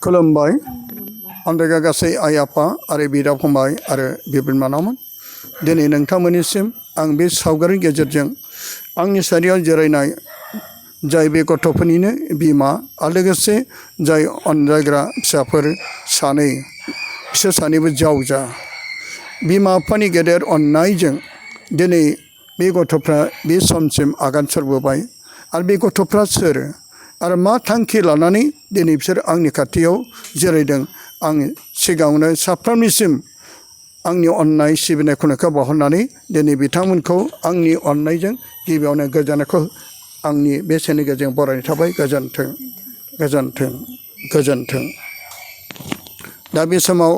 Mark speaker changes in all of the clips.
Speaker 1: खुलुमबाय अन्दायगा गासै आइ आफा आरो बिदा फंबाय आरो बिबोनांमोन दिनै नोंथांमोननिसिम आं बे सावगारिनि गेजेरजों आंनि सारियाव जिरायनाय जाय बे गथ'फोरनिनो बिमा आरो लोगोसे जाय अनजायग्रा फिसाफोर सानै बिसोर सानैबो जावजा बिमा बिफानि गेदेर अननायजों दिनै बे गथ'फ्रा बे समसिम आगान सुरबोबाय आरो बे गथ'फ्रा सोर आरो मा थांखि लानानै दिनै बिसोर आंनि खाथियाव जिरायदों आं सिगाङावनो साफ्रोमनिसिम आंनि अननाय सिबिनाय खुलुमनायखौ बावहरनानै दिनै बिथांमोनखौ आंनि अननायजों गिबियावनो गोजोननायखौ आंनि बेसेननि गेजेरजों बरायनाय थाबाय गोजोन्थों गोजोन्थों गोजोन्थों। दा बे समाव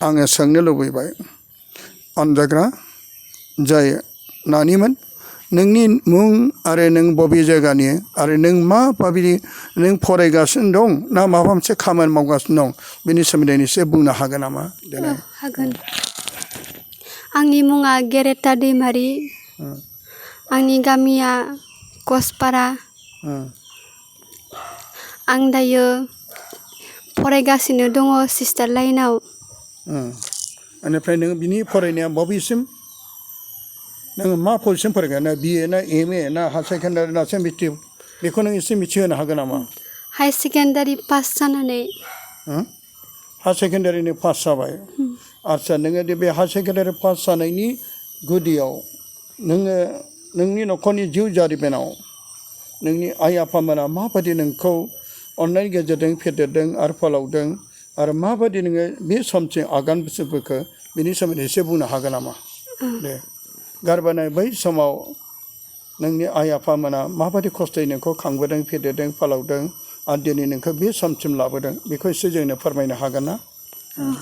Speaker 1: आङो सोंनो लुबैबाय अनजाग्रा जाय नानिमोन नोंनि मुं आरो नों बबे जायगानि आरो नों माबायदि नों फरायगासिनो दं ना माबा मोनसे खामानि मावगासिनो दं बेनि सोमोन्दै एसे बुंनो हागोन नामा?
Speaker 2: हागोन। आंनि मुङा गेरेता दैमारि। आंनि गामिया कसपारा। आं दायो फरायगासिनो दङ सिस्टार लाइनाव।
Speaker 1: बेनिफ्राय नों बिनि फरायनाया बबेसिम नोङो मा पजिसन फरायगोन ना बिए ना एमए ना हायार सेकेन्डारि ना मेट्रिक बेखौ नों एसे मिथिहोनो हागोन नामा?
Speaker 2: हायार सेकेन्डारि पास जानानै
Speaker 1: हायार सेकेन्डारिनि पास जाबाय। आदसा नोङो बे हायार सेकेन्डारि पास जानायनि गुदियाव नोङो नोंनि न'खरनि जिउ जारिमिनाव नोंनि आइ आफामोना माबायदि नोंखौ अननायनि गेजेरजों फेदेरदों आरो फोलावदों आरो माबायदि नोङो बे समसिम आगान सुरबोखो बेनि सोमोन्दै एसे बुंनो हागोन नामा? दे गारबोनाय बै समाव नोंनि आइ आफामोना माबायदि खस्थ'यै नोंखौ खांबोदों फेदेरदों फोलावदों आरो दिनै नोंखौ बे समसिम लाबोदों बेखौ एसे जोंनो फोरमायनो हागोन ना?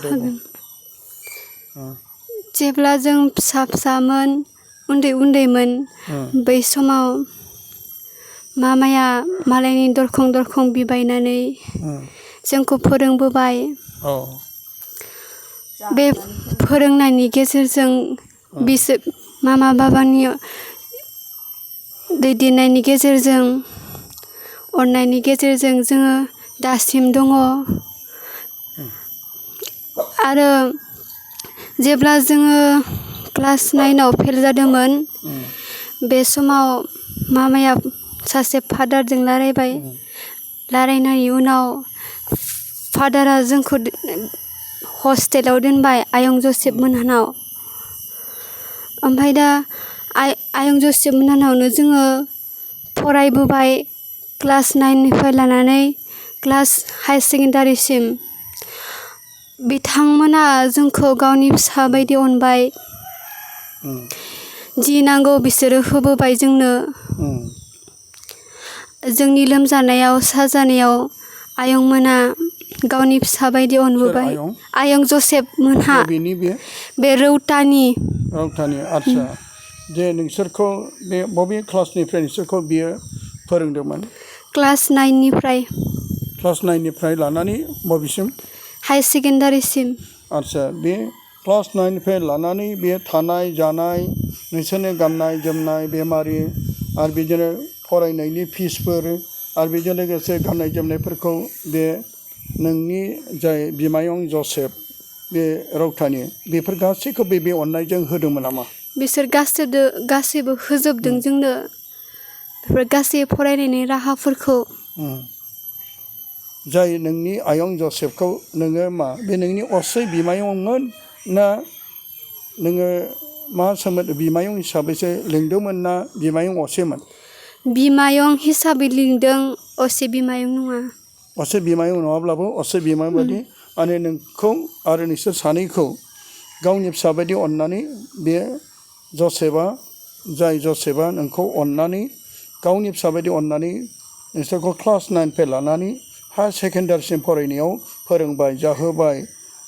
Speaker 2: हागोन। जेब्ला जों फिसामोन उन्दै उन्दैमोन बै समाव मामाया मालायनि दरखं दरखं बिबायनानै जोंखौ फोरोंबोबाय। बे फोरोंनायनि गेजेरजों बिसोर मामा बाबानि दैदेननायनि गेजेरजों अननायनि गेजेरजों जोङो दासिम दङ। आरो जेब्ला जोङो क्लास 9आव फेल जादोंमोन बे समाव मामाया सासे फादारजों रायलायबाय। रायलायनायनि उनाव फादारा जोंखौ हस्टेलाव दोनबाय आयं जसेफ मोनहानाव। ओमफ्राय दा आयं जसेफ मोनहानावनो जोङो फरायबोबाय क्लास 9निफ्राय लानानै क्लास हायार सेकेन्डारिसिम। बिथांमोना जोंखौ गावनि फिसा बायदि अनबाय। जि नांगौ बिसोरो होबोबाय जोंनो। जोंनि लोमजानायाव साजानायाव आयंमोना गावनि फिसा बायदि अनबोबाय। आयं जसेफ मोनहा बे रौतानि।
Speaker 1: आदसा जे नोंसोरखौ बे बबे क्लासनिफ्राय नोंसोरखौ बियो फोरोंदोंमोन?
Speaker 2: क्लास 9निफ्राय।
Speaker 1: क्लास 9निफ्राय लानानै बबेसिम?
Speaker 2: हायार सेकेन्डारिसिम।
Speaker 1: आदसा बे क्लास 9निफ्राय लानानै बे थानाय जानाय नोंसोरनि गाननाय जोमनाय बेमारि आरो बिदिनो फरायनायनि फिसफोर आरो बेजों लोगोसे गाननाय जोमनायफोरखौ बे नोंनि जाय बिमायं जसेफ बे रौतानि बेफोर गासैखौबो बे अननायजों होदोंमोन नामा?
Speaker 2: बिसोर गासैबो होजोबदों जोंनो बेफोर गासै फरायनायनि राहाफोरखौ।
Speaker 1: जाय नोंनि आयं जसेफखौ नोङो मा बे नोंनि असे बिमायंमोन ना नोङो मा सोमोन्दो बिमायं हिसाबैसो लिंदोंमोन ना बिमायं असेमोन?
Speaker 2: बिमायं हिसाबै लिंदों असे बिमायं नङा।
Speaker 1: असे बिमायं नङाब्लाबो असे बिमायं बायदि माने नोंखौ आरो नोंसोर सानैखौ गावनि फिसा बायदि अननानै बे जसेफआ नोंखौ अननानै गावनि फिसा बायदि अननानै नोंसोरखौ क्लास 9निफ्राय लानानै हायार सेकेन्डारिसिम फरायनायाव फोरोंबाय जाहोबाय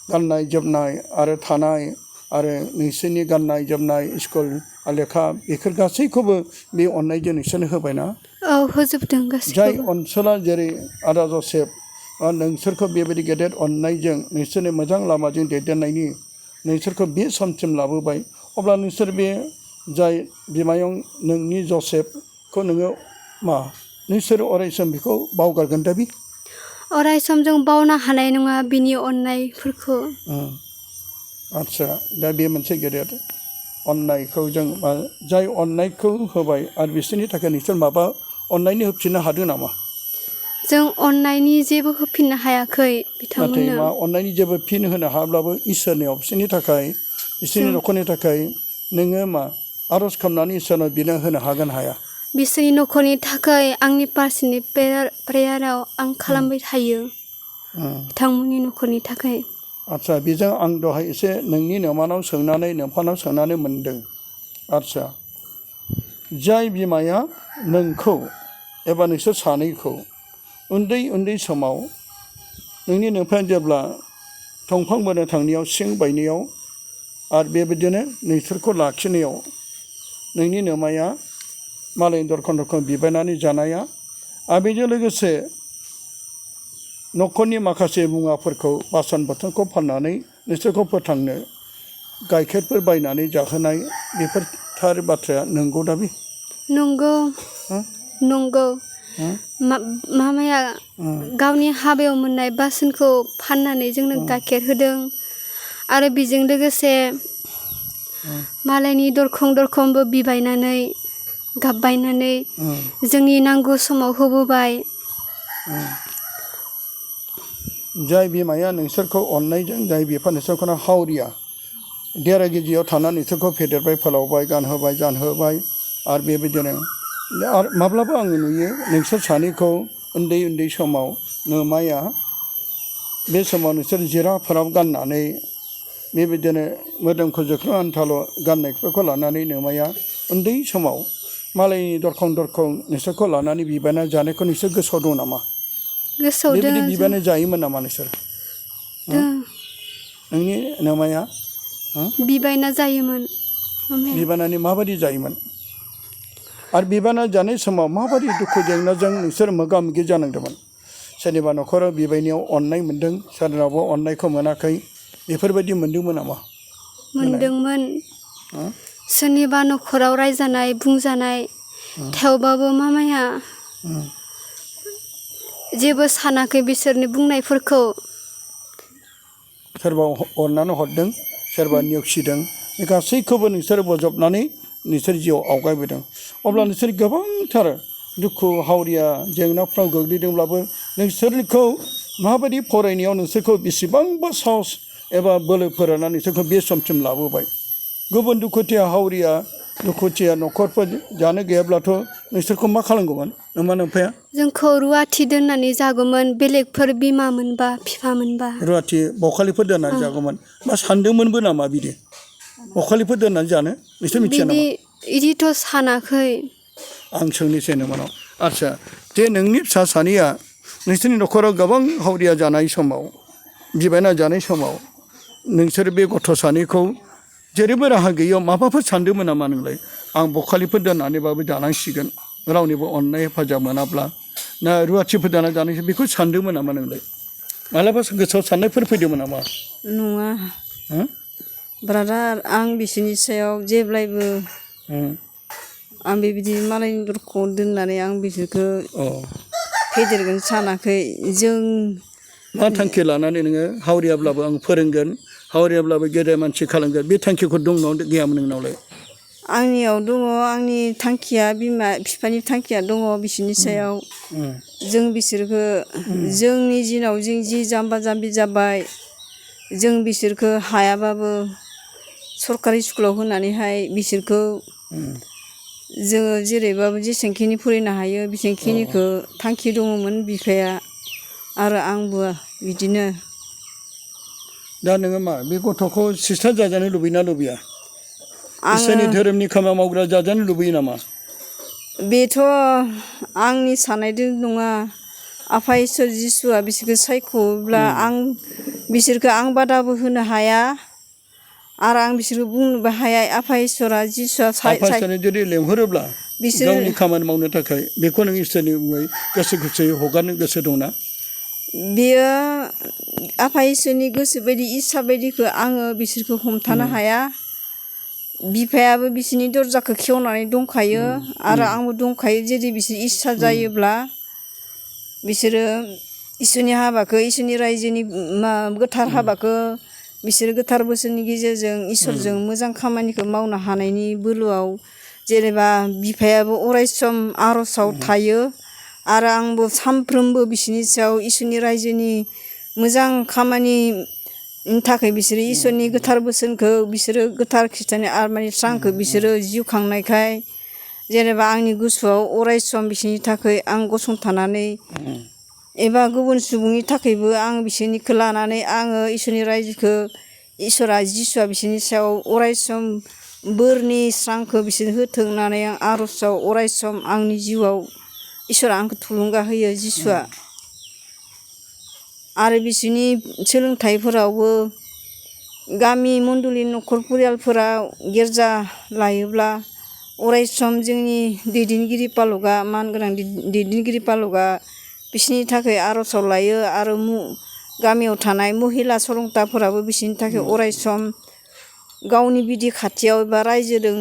Speaker 1: गाननाय जोमनाय आरो थानाय आरो नोंसोरनि गाननाय जोमनाय स्कुल लेखा बेफोर गासैखौबो बे अननायजों नोंसोरनो होबायना?
Speaker 2: औ होजोबदों गासैखौबो।
Speaker 1: जाय ओनसोला जेरै आदा जसेफ नोंसोरखौ बेबायदि गेदेर अननायजों नोंसोरनि मोजां लामाजों दैदेननायनि नोंसोरखौ बे समसिम लाबोबाय अब्ला नोंसोर बे जाय बिमायं नोंनि जसेफखौ नोङो नोंसोर अरायसम बेखौ बावगारगोन दा बि?
Speaker 2: अराय सम जों बावनो हानाय नङा बिनि अननायफोरखौ।
Speaker 1: आदसा दा बे मोनसे गेदेर अननायखौ जों जाय अननायखौ होबाय आरो बिसोरनि थाखाय नोंसोर माबा अननायनि होफिननो हादों नामा?
Speaker 2: जों अननायनि जेबो होफिननो हायाखै
Speaker 1: नाथाय
Speaker 2: बिथांमोननो।
Speaker 1: मा अननायनि जेबो फिन होनो हाब्लाबो इसोरनियाव बिसोरनि थाखाय बिसोरनि न'खरनि थाखाय नोङो मा आर'ज खालामनानै इसोरनाव बिनो होनो हागोन हाया?
Speaker 2: बिसोरनि न'खरनि थाखाय आंनि पार्सनेल प्रेयाराव आं खालामबाय थायो बिथांमोननि न'खरनि थाखाय।
Speaker 1: आदसा बेजों आं दहाय एसे नोंनि नोंफानाव सोंनानै मोनदों। आदसा जाय बिमाया नोंखौ एबा नोंसोर सानैखौ उन्दै समाव नोंनि नोंफाया जेब्ला दंफां बोनो थांनायाव सिं बायनायाव आरो बेबायदिनो नोंसोरखौ लाखिनायाव नोंनि नोमाया मालायनि दरखं बिबायनानै जानाया आरो बेजों लोगोसे न'खरनि माखासे मुवाफोरखौ बासन बर्थनखौ फाननानै नोंसोरखौ फोथांनो गाइखेरफोर बायनानै जाहोनाय बेफोर थार बाथ्राया नंगौ दा बे?
Speaker 2: नंगौ। मामाया गावनि हाबायाव मोननाय बासनखौ फाननानै जोंनो गाइखेर होदों आरो बेजों लोगोसे मालायनि दरखंबो बिबायनानै गाबबायनानै जोंनि नांगौ समाव होबोबाय।
Speaker 1: जाय बिमाया नोंसोरखौ अननायजों जाय बिफा नोंसोरखौनो हावरिया देरा गिजियाव थानानै नोंसोरखौ फेदेरबाय फोलावबाय गानहोबाय जानहोबाय आरो बेबायदिनो आरो माब्लाबा आङो नुयो नोंसोर सानैखौ उन्दै समाव नोमाया बे समाव नोंसोर जिराफोराव गाननानै बेबायदिनो मोदोमखौ जोख्लोब आन्थाल' गाननायफोरखौ लानानै नोमाया उन्दै समाव मालायनि दरखं नोंसोरखौ लानानै बिबायना जानायखौ नोंसोर गोसोआव दं नामा?
Speaker 2: गोसोआव
Speaker 1: बेबायदि
Speaker 2: दङ।
Speaker 1: बिबायना जायोमोन नामा नोंसोर? नोंनि नोमाया
Speaker 2: बिबायना जायोमोन।
Speaker 1: बिबानानै माबायदि जायोमोन आरो बिबाना जानाय समाव माबायदि दुखु जेंनाजों नोंसोर मोगा मोगि जानांदोंमोन? सोरनिबा न'खराव बिबायनायाव अननाय मोन्दों, सोरनावबा अननायखौ मोनाखै, बेफोरबायदि मोन्दोंमोन नामा?
Speaker 2: मोनदोंमोन। सोरनिबा न'खराव रायजानाय बुंजानाय थेवबाबो मामाया जेबो सानाखै बिसोरनि बुंनायफोरखौ।
Speaker 1: सोरबा अननानै हरदों, सोरबा नेवसिदों, बे गासैखौबो नोंसोर बजबनानै नोंसोर जिउआव आवगायबोदों। अब्ला नोंसोर गोबांथार दुखु हावरिया जेंनाफ्राव गोग्लैदोंब्लाबो नोंसोरखौ माबायदि फरायनायाव नोंसोरखौ बेसेबांबा साहस एबा बोलो फोराना नोंसोरखौ बे समसिम लाबोबाय। गुबुन दुखुथिया न'खरफोर जानो गैयाब्लाथ' नोंसोरखौ मा खालामगौमोन नोमा नोमफाया?
Speaker 2: जोंखौ रुवाथि दोननानै जागौमोन, बेलेगफोर बिमा मोनबा बिफा मोनबा।
Speaker 1: रुवाथि बखालिफोर दोननानै जागौमोन। मा सानदोंमोनबो नामा बिदि बखालिफोर दोननानै जानो नोंसोर मिथिया नामा?
Speaker 2: बिदिथ' सानाखै।
Speaker 1: आं सोंनोसै नोंनाव, आदसा जे नोंनि फिसा सानैया नोंसोरनि न'खराव गोबां हावरिया जानाय समाव बिबायना जानाय समाव नोंसोर बे गथ' सानैखौ जेरैबो राहा गैयैयाव माबाफोर सानदोंमोन नामा नोंलाय? आं बखालिफोर दोननानैबाबो जानांसिगोन रावनिबो अननाय हेफाजाब मोनाब्ला, ना रुवाथिफोर दोननानै जानांसिगोन बेखौ सानदोंमोन नामा नोंलाय? मालाबा गोसोआव साननायफोर फैदोंमोन नामा?
Speaker 3: नङा ब्रादार, आं बिसोरनि सायाव जेब्लायबो आं बेबायदि मालायनि दरखौ दोननानै आं बिसोरखौ फेदेरगोन सानाखै। जों
Speaker 1: मा थांखि लानानै नोङो हावरियाब्लाबो आं फोरोंगोन, हावरियाब्लाबो गेदेर मानसि खालामगोन, बे थांखिखौ दंना गैयामोन नोंनावलाय?
Speaker 3: आंनियाव दङ, आंनि थांखिया बिमा बिफानि थांखिया दङ बिसोरनि सायाव। जों बिसोरखौ जोंनि दिनाव जों जि जाम्बा जाम्बि जाबाय, जों बिसोरखौ हायाबाबो सरकारि स्कुलाव होनानैहाय बिसोरखौ जोङो जेरैबाबो जेसेबांखिनि फरायनो हायो बेसेबांखिनिखौ थांखि दङमोन बिफाया आरो आंबो बिदिनो।
Speaker 1: दा नोङो मा बे गथ'खौ सिस्टार जाजानो लुबैना लुबैया?
Speaker 3: आङो
Speaker 1: इसोरनि धोरोमनि खामानि मावग्रा जाजानो लुबैयो नामा?
Speaker 3: बेथ' आंनि साननायजों नङा। आफा इसोर जिसुआ बिसोरखौ सायख'ब्ला आं बिसोरखौ आं बादाबो होनो हाया आरो आं बिसोरखौ बुंनोबो हाया। आफा इसोरा जिसुआ
Speaker 1: आफा इसोरा जुदि लेंहरोब्ला
Speaker 3: बिसोर
Speaker 1: गावनि खामानि मावनो थाखाय बेखौ नों इसोरनि मुङै गोसो खुसियै हगारनो गोसो दंना?
Speaker 3: बेयो आफा इसोरनि गोसो बायदि इस्सा बायदिखौ आङो बिसोरखौ हमथानो हाया। बिफायाबो बिसोरनि दरजाखौ खेवनानै दंखायो आरो आंबो दंखायो। जुदि बिसोर इस्सा जायोब्ला बिसोरो इसोरनि हाबाखौ इसोरनि रायजोनि गोथार हाबाखौ बिसोरो गोथार बोसोरनि गेजेरजों इसोरजों मोजां खामानिखौ मावनो हानायनि बोलोआव जेनेबा बिफायाबो अरायसम आर'जआव थायो आरो आंबो सानफ्रोमबो बिसोरनि सायाव इसोरनि रायजोनि मोजां खामानिनि थाखाय बिसोरो इसोरनि गोथार बोसोनखौ बिसोरो गोथार खिथानाय आरमानि स्रांखौ बिसोरो जिउ खांनायखाय जेनेबा आंनि गोसोआव अरायसम बिसोरनि थाखाय आं गसंथानानै एबा गुबुन सुबुंनि थाखायबो आं बिसोरनिखौ लानानै आङो इसोरनि रायजोखौ इसोरा जिसुआ बिसोरनि सायाव अरायसम बोरनि स्रांखौ बिसोर होथों होननानै आं आर'जआव अरायसम आंनि जिउआव इसोरा आंखौ थुलुंगा होयो जिसुआ आरो बिसोरनि सोलोंथाइफोरावबो गामि मण्डलि न'खर परियालफोराव गिर्जा लायोब्ला अरायसम जोंनि दैदेनगिरि पालकआ मानगोनां दैदेनगिरि पालकआ बिसोरनि थाखाय आर'जआव लायो आरो गामियाव थानाय महिला सरंताफोराबो बिसोरनि थाखाय अरायसम गावनि बिदि खाथियाव एबा रायजोजों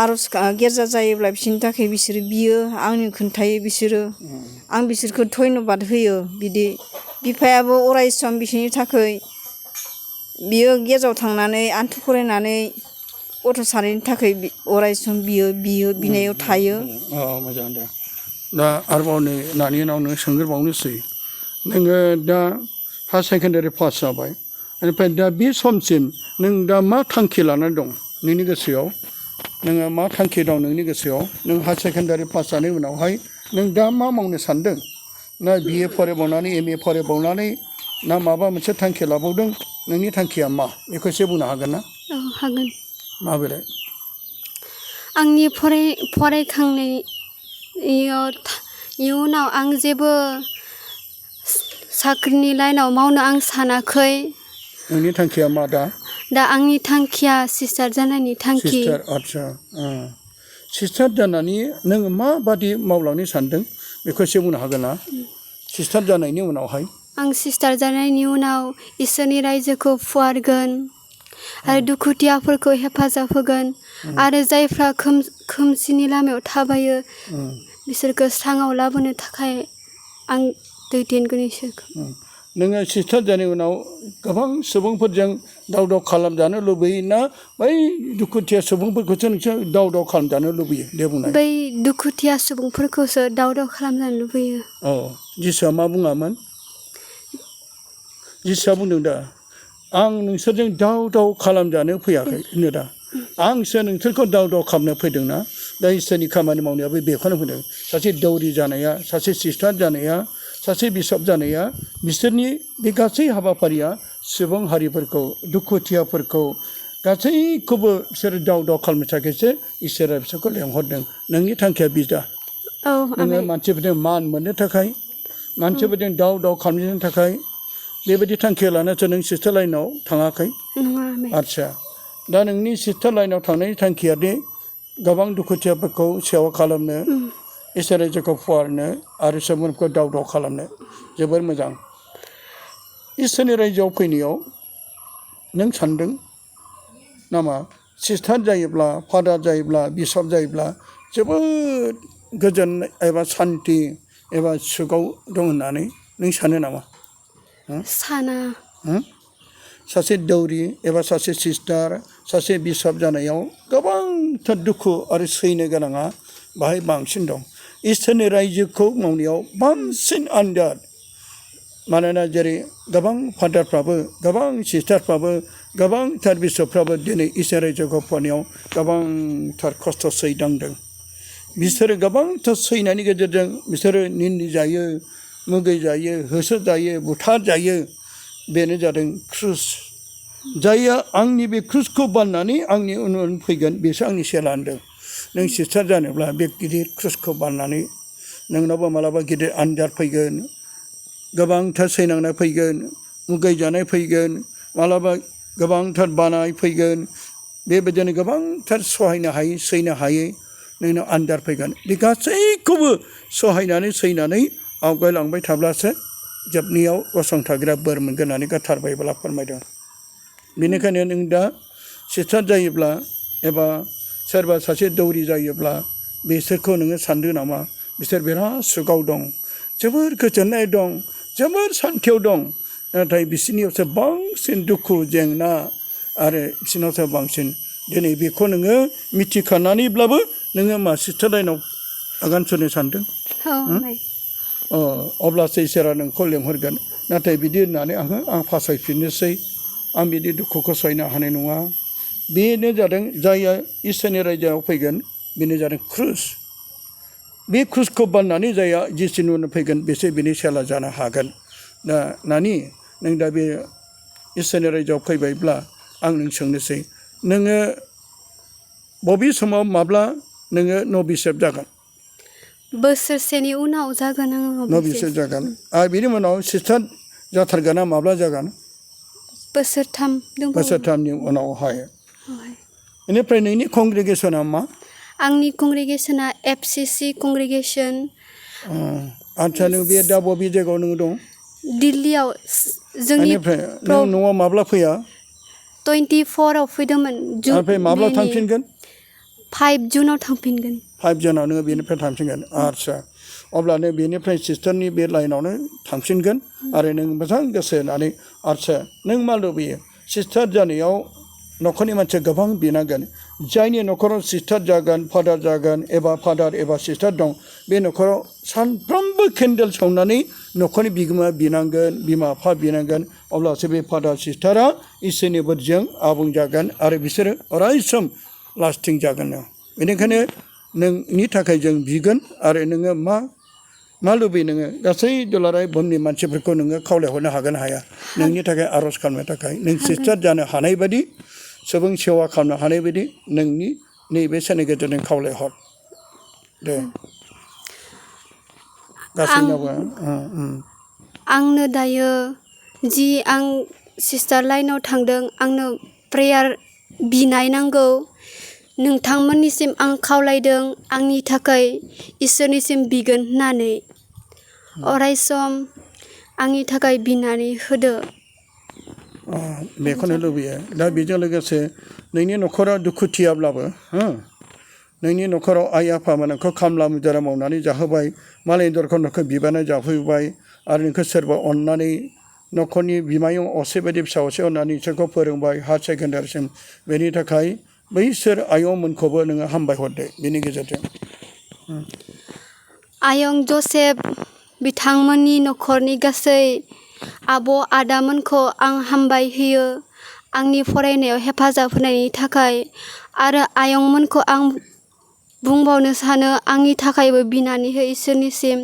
Speaker 3: आर'ज गिर्जा जायोब्ला बिसोरनि थाखाय बिसोरो बियो आंनो खोन्थायो बिसोरो आं बिसोरखौ धन्यबाद होयो बिदि बिफायाबो अरायसम बिसोरनि थाखाय बियो गिर्जायाव थांनानै आन्थु खरायनानै गथ' सानैनि थाखाय अरायसम बियो बिनायाव थायो।
Speaker 1: मोजां दे दा आरोबाव नै नानि उनाव नों सोंग्रोबावनोसै नोङो दा हायार सेकेन्डारि पास जाबाय बेनिफ्राय दा बे समसिम नों दा मा थांखि लानानै दं नोंनि गोसोआव नोङो मा थांखि दं नोंनि गोसोआव नों हायार सेकेन्डारि पास जानायनि उनावहाय नों दा मा मावनो सानदों ना BA फरायबावनानै MA फरायबावनानै ना माबा मोनसे थांखि लाबावदों नोंनि थांखिया मा बेखौ एसे बुंनो हागोन ना?
Speaker 2: औ हागोन।
Speaker 1: माबोरै?
Speaker 2: आंनि फरायखांनायनि इयुनाव आं जेबो साख्रिनि लाइनाव मावनो आं सानाखै।
Speaker 1: नोंनि थांखिया मा दा?
Speaker 2: दा आंनि थांखिया सिस्टार जानायनि थांखि।
Speaker 1: सिस्टार आच्छा सिस्टार जानानै नों माबादि मावलांनो सानदों बेखौ एसे बुंनो हागोन ना? सिस्टार जानायनि उनावहाय
Speaker 2: आं सिस्टार जानायनि उनाव इसोरनि रायजोखौ फुवारगोन आरो दुखुथियाफोरखौ हेफाजाब होगोन आरो जायफ्रा खोमसिनि लामायाव थाबायो बिसोरखौ स्राङाव लाबोनो थाखाय आं दैदेनगोन इसोरखौ।
Speaker 1: नोङो सिस्टार जानायनि उनाव गोबां सुबुंफोरजों दाव दाव खालामजानो लुबैयो ना बै दुखुथिया सुबुंफोरखौसो नोंसोर दाव दाव खालामजानो लुबैयो दे बुंनाय।
Speaker 2: बै दुखुथिया सुबुंफोरखौसो दाव दाव खालामजानो लुबैयो।
Speaker 1: औ जिसुआ मा बुङामोन? जिसुआ बुंदों दा आं नोंसोरजों दाव दाव खालामजानो फैयाखै होनो दा आंसो नोंसोरखौ दाव दाव खालामनो फैदोंना दा इसोरनि खामानि मावनायाबो बेखौनो बुंदों सासे दौरि जानाया सासे सिस्टार जानाया सासे बिशप जानाया बिसोरनि बे गासै हाबाफारिया सुबुं हारिफोरखौ दुखुथियाफोरखौ गासैखौबो बिसोरो दाव दाव खालामनो थाखायसो इसोरा बिसोरखौ लेंहरदों। नोंनि थांखिया बिदा नोङो मानसिफोरजों मान मोननो थाखाय मानसिफोरजों दाव दाव खालामनो थाखाय बेबायदि थांखि लानानैसो नों सिस्टार लाइनाव थाङाखै? आच्छा दा नोंनि सिस्टार लाइनाव थांनायनि थांखिया दे गोबां दुखुथियाफोरखौ सेवा खालामनो इसोर रायजोखौ फुवारनो आरो सुबुंफोरखौ दाव दाव खालामनो जोबोर मोजां। इसोरनि रायजोआव फैनायाव नों सानदों नामा सिस्टार जायोब्ला फादार जायोब्ला बिशप जायोब्ला जोबोद गोजोन एबा सान्थि एबा सुखआव दं होननानै नों सानो नामा?
Speaker 2: साना।
Speaker 1: सासे दौरि एबा सासे सिस्टार सासे बिशप जानायाव गोबांथार दुखु आरो सैनो गोनाङा बाहाय बांसिन दं। इसोरनि रायजोखौ मावनायाव बांसिन आनजाद मानोना जेरै गोबां फादारफ्राबो गोबां सिस्टारफ्राबो गोबांथार बिशपफ्राबो दिनै इसोर रायजोखौ फुवारनायाव गोबांथार खस्थ' सैनांदों। बिसोरो गोबांथार सैनायनि गेजेरजों बिसोरो निन्दि जायो मुगै जायो होसो जायो बुथार जायो बेनो जादों क्रुस। जायहा आंनि बे क्रुसखौ बाननानै आंनि उन उन फैगोन बेसो आंनि सेला होनदों। नों सिस्टार जानोब्ला बे गिदिर क्रुसखौ बाननानै नोंनावबो मालाबा गिदिर आनजाद फैगोन गोबांथार सैनांनाय फैगोन मुगै जानाय फैगोन मालाबा गोबांथार बानाय फैगोन बेबायदिनो गोबांथार सहायनो हायै सैनो हायै नोंनाव आनजाद फैगोन। बे गासैखौबो सहायनानै सैनानै आवगायलांबाय थाब्लासो जोबनायाव गसंथाग्रा बोर मोनगोन होननानै गोथार बाइबेला फोरमायदों। बेनिखायनो नों दा सिस्टार जायोब्ला एबा सोरबा सासे दौरि जायोब्ला बिसोरखौ नोङो सानदों नामा बिसोर बिराद सुखआव दं जोबोर गोजोननाय दं जोबोर सान्थियाव दं नाथाय बिसोरनियावसो बांसिन दुखु जेंना आरो बिसोरनावसो बांसिन दिनै बेखौ नोङो मिथिखानानैब्लाबो नोङो मा सिस्टार लाइनाव आगान सुरनो सानदों अब्लासो इसोरा नोंखौ लेंहरगोन नाथाय बिदि होननानै आं फासायफिननोसै आं बिदि दुखुखौ सहायनो हानाय नङा बेनो जादों जायहा इसोरनि रायजोआव फैगोन बेनो जादों क्रुस बे क्रुसखौ बाननानै जायहा जिसुनि उनाव फैगोन बेसो बिनि सेला जानो हागोन दा नानि नों दा बे इसोरनि रायजोआव फैबायब्ला आं नों सोंनोसै नोङो बबे समाव माब्ला नोङो नबिसेब जागोन
Speaker 2: बोसोरसेनि उनाव जागोन आङो
Speaker 1: नबिसेब जागोन आरो बिनि उनाव सिस्टार जाथारगोना माब्ला जागोन बोसोरथामनि उनावहाय बेनिफ्राय नोंनि कंग्रेगेसना मा
Speaker 2: आंनि कंग्रेगेसना FCC कंग्रेगेसन
Speaker 1: आच्छा नों बे दा बबे जायगायाव नों दं
Speaker 2: दिल्लीयाव जोंनि
Speaker 1: बेनिफ्राय नों न'आव माब्ला फैया
Speaker 2: 24 फैदोंमोन
Speaker 1: ओमफ्राय माब्ला थांफिनगोन
Speaker 2: 5 जुनाव थांफिनगोन
Speaker 1: 5 जुनाव नोङो बेनिफ्राय थांफिनगोन आच्छा अब्लानो बेनिफ्राय सिस्टारनि बे लाइनावनो थांफिनगोन आरो नों मोजां गोसो होनानै आच्छा नों मा लुबैयो सिस्टार जानायाव न'खरनि मानसिया गोबां बिनांगोन जायनि न'खराव सिस्टार जागोन फादार एबा सिस्टार दं बे न'खराव सानफ्रोमबो केन्डेल सावनानै न'खरनि बिगोमा बिनांगोन बिमा बिफा बिनांगोन अब्लासो बे फादार सिस्टारा इसोरनि बोरजों आबुं जागोन आरो बिसोरो अरायसम लास्टिं जागोन बेनिखायनो नोंनि थाखाय जों बिगोन आरो नोङो मा लुबैयो नोङो गासै दुलाराय बुहुमनि मानसिफोरखौ नोङो खावलायहरनो हागोन हाया नोंनि थाखाय आर'ज खालामनो थाखाय नों सिस्टार जानो हानाय बायदि सुबुं सेवा खालामनो हानाय बायदि नोंनि नैबे साननि गेजेरजों खावलायहर दे गासैनावबो
Speaker 2: आंनो दायो जि आं सिस्टार लाइनाव थांदों आंनो प्रेयार बिनाय नांगौ नोंथांमोननिसिम आं खावलायदों आंनि थाखाय इसोरनिसिम बिगोन होननानै अरायसम आंनि थाखाय बिनानै होदो
Speaker 1: बेखौनो लुबैयो दा बेजों लोगोसे नोंनि न'खरा दुखुथियाब्लाबो नोंनि न'खराव आइ आफामोनखौ खामला मुजिरा मावनानै जाहोबाय मालायनि दरखौ बिबानो जाहोबाय आरो नोंखौ सोरबा अननानै न'खरनि बिमायं असे बायदि फिसा असे अननानै बिसोरखौ फोरोंबाय हायार सेकेन्डारिसिम बेनि थाखाय बैसोर आयंमोनखौबो नोङो हामबाय हरदो बेनि गेजेरजों
Speaker 2: आयं जसेफ बिथांमोननि न'खरनि गासै आब' आदामोनखौ आं हामबाय होयो आंनि फरायनायाव हेफाजाब होनायनि थाखाय आरो आयंमोनखौ आं बुंबावनो सानो आंनि थाखायबो बिनानै हो इसोरनिसिम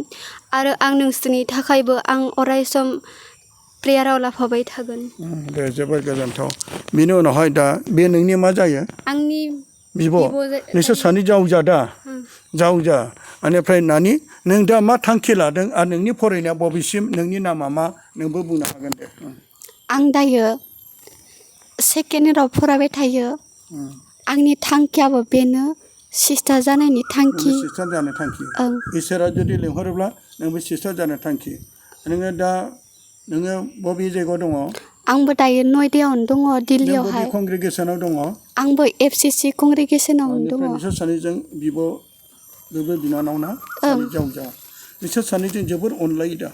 Speaker 2: आरो आं नोंसोरनि थाखायबो आं अरायसम प्रेयाराव लाफाबाय थागोन
Speaker 1: दे जोबोद गोजोनथाव बिनि उनावहाय दा बे नोंनि मा जायो
Speaker 2: आंनि
Speaker 1: बिब' नोंसोर सानै जावजा दा जावजा बेनिफ्राय नानि नों दा मा थांखि लादों आरो नोंनि फरायनाया बबेसिम नोंनि नामा मा नोंबो बुंनो हागोन दे
Speaker 2: आं दायो सेकेन्ड इयाराव फरायबाय थायो आंनि थांखियाबो बेनो सिस्टार जानायनि थांखि
Speaker 1: सिस्टार जानो थांखि इसोरा जुदि लिंहरोब्ला नोंबो सिस्टार जानो थांखि नोङो बबे जायगायाव दङ
Speaker 2: आंबो दायो नयदायावनो दङ दिल्लीयावहाय
Speaker 1: बबे कंग्रेगेसनाव दङ
Speaker 2: आंबो FCC कंग्रेगेसनावनो दङ
Speaker 1: नोंसोर सानैजों बिब' बिनानाव ना जावजा बिसोर सानैजों जोबोर अनलायो दा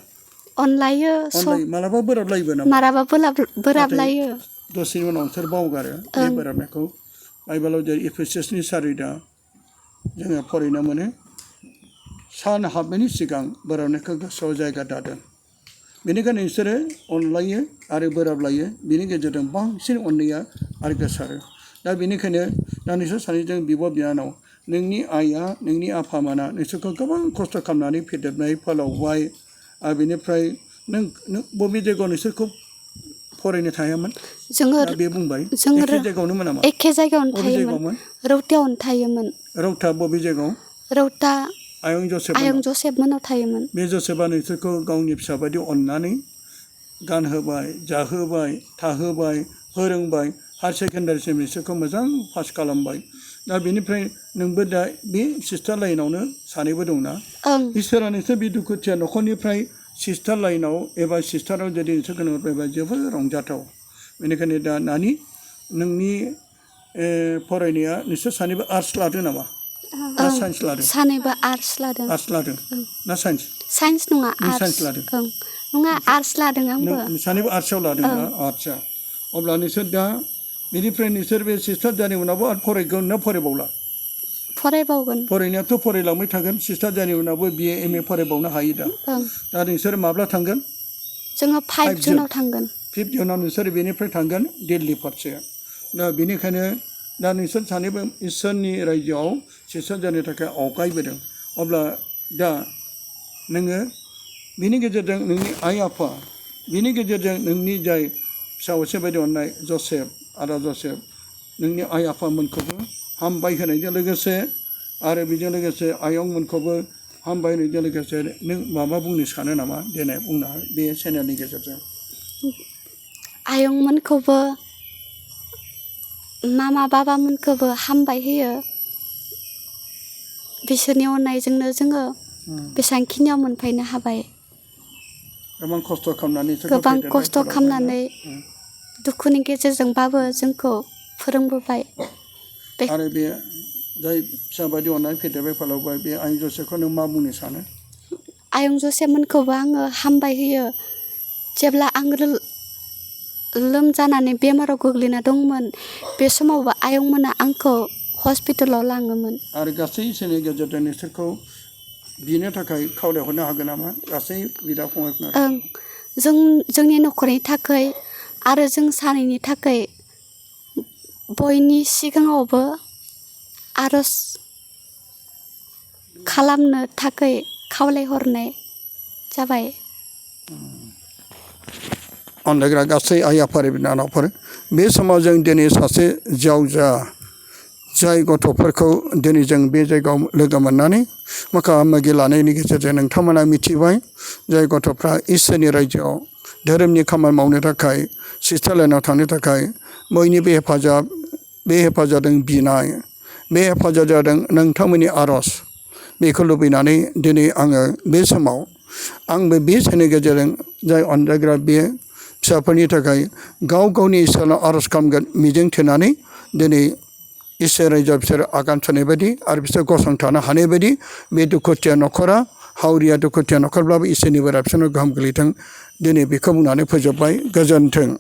Speaker 2: अनलायो
Speaker 1: मालाबा बोराबलायोबो नामा
Speaker 2: मालाबा बोराबलायो
Speaker 1: दसेनि उनाव नोंसोर बावगारो बे बोराबनायखौ बाइबेलाव जेरै एफेसासनि 4:10 जोङो फरायनो मोनो सान हाबनायनि सिगां बोराबनायखौ गोसोआव जायगा दादों बेनिखायनो बिसोरो अनलायो आरो बोराबलायो बिनि गेजेरजों बांसिन अननाया आरो गोसारो दा बेनिखायनो दा नोंसोर सानैजों बिब' बिनानाव नोंनि आइया नोंनि आफामोना नोंसोरखौ गोबां खस्थ' खालामनानै फेदेरनाय फोलावबाय आरो बेनिफ्राय नों बबे जायगायाव नोंसोरखौ फरायनो थायामोन
Speaker 2: जोङो
Speaker 1: बे बुंबाय एखे जायगायावनो नामा
Speaker 2: एखे जायगायावनो थायोमोन रौतायावनो थायोमोन
Speaker 1: रौता बबे जायगायाव
Speaker 2: रौता
Speaker 1: आयं
Speaker 2: जसेफ मोनाव थायोमोन
Speaker 1: बे जसेफा नोंसोरखौ गावनि फिसा बायदि अननानै गानहोबाय जाहोबाय थाहोबाय फोरोंबाय हायार सेकेन्डारिसिम बिसोरखौ मोजां पास खालामबाय दा बेनिफ्राय नोंबो दा बे सिस्टार लाइनावनो सानैबो दंना इसोरा नोंसोर बे दुखुथिया न'खरनिफ्राय सिस्टार लाइनाव एबा सिस्टाराव जुदि नोंसोरखौ नुबायबा जोबोर रंजाथाव बेनिखायनो दा नानि नोंनि फरायनाया नोंसोर सानैबो आर्टस लादों नामा ना साइन्स लादों
Speaker 2: सानैबो आर्टस लादों
Speaker 1: आर्ट्स लादों ना साइन्स
Speaker 2: साइन्स नङा
Speaker 1: नों
Speaker 2: आर्टस
Speaker 1: साइन्स लादों
Speaker 2: ओं नङा आर्टस लादों आंबो
Speaker 1: नों सानैबो आर्ट्सआव लादों ना आदसा अब्ला नोंसोर दा बेनिफ्राय नोंसोर बे सिस्टार जानाय उनावबो आरो फरायगोन ना फरायबावला
Speaker 2: फरायबावगोन
Speaker 1: फरायनायाथ' फरायलांबाय थागोन सिस्टार जानाय उनावबो BA MA फरायबावनो हायो दा
Speaker 2: ओं
Speaker 1: दा नोंसोर माब्ला थांगोन
Speaker 2: जोङो 5 जुनाव थांगोन
Speaker 1: 5 जुनाव नोंसोर बेनिफ्राय थांगोन दिल्ली फारसे दा बेनिखायनो दा नोंसोर सानैबो इसोरनि रायजोआव सिस्टार जानो थाखाय आवगायबोदों अब्ला दा नोङो बिनि गेजेरजों नोंनि आइ आफा बिनि गेजेरजों नोंनि जाय फिसावसो बायदि अननाय जसेफ आदा जसेफ नोंनि आइ आफामोनखौबो हामबाय होनायजों लोगोसे आरो बेजों लोगोसे आयंमोनखौबो हामबाय होनायजों लोगोसे नों माबा बुंनो सानो नामा देनाय बुंनो बे चेनेलनि गेजेरजों
Speaker 2: आयंमोनखौबो मामा बाबामोनखौबो हामबाय होयो बिसोरनि अननायजोंनो जोङो बेसांखिनियाव मोनफैनो हाबाय
Speaker 1: गोबां खस्थ' खालामनानै
Speaker 2: गोबां खस्थ' खालामनानै दुखुनि गेजेरजोंबाबो जोंखौ फोरोंबोबाय
Speaker 1: आरो बे जाय फिसा बायदि अननानै फेदेरबाय फोलावबाय बे आइ जसेफखौ नों मा बुंनो सानो
Speaker 2: आयं जसेफमोनखौबो आङो हामबाय होयो जेब्ला आं लोमजानानै बेमाराव गोग्लैना दंमोन बे समावबो आयंमोना आंखौ हस्पिटालाव लाङोमोन
Speaker 1: आरो गासै इसोरनि गेजेरजों नोंसोरखौ बिनो थाखाय खावलायहरनो हागोन नामा गासै बिदा फंबायफोरनो
Speaker 2: ओं जोंनि न'खरनि थाखाय आरो जों सानैनि थाखाय बयनि सिगाङावबो आर'ज खालामनो थाखाय खावलायहरनाय जाबाय
Speaker 1: अनलायग्रा गासै आइ आफा बिनानावफोर बे समाव जों दिनै सासे जावजा जाय गथ'फोरखौ दिनै जों बे जायगायाव लोगो मोननानै मोगा मोगि लानायनि गेजेरजों नोंथांमोना मिथिबाय जाय गथ'फ्रा इसोरनि रायजोआव धोरोमनि खामानि मावनो थाखाय सिस्टार लाइनाव थांनो थाखाय बयनिबो बे हेफाजाबजों बिनाय बे हेफाजाब जादों नोंथांमोननि आर'ज बेखौ लुबैनानै दिनै आङो बे समाव आंबो बे साननि गेजेरजों जाय अनजायग्रा बे फिसाफोरनि थाखाय गाव गावनि इसोरनाव आर'ज खालामगोन मिजिं थिनानै दिनै इसोर रायजोआव बिसोर आगान सुरनाय बायदि आरो बिसोर गसंथानो हानाय बायदि बे दुखुथिया न'खरा हावरिया दुखुथिया न'खरब्लाबो इसोरनि बोरा बिसोरनाव गोहोम गोलैथों दिनै बेखौ बुंनानै फोजोबबाय गोजोन्थों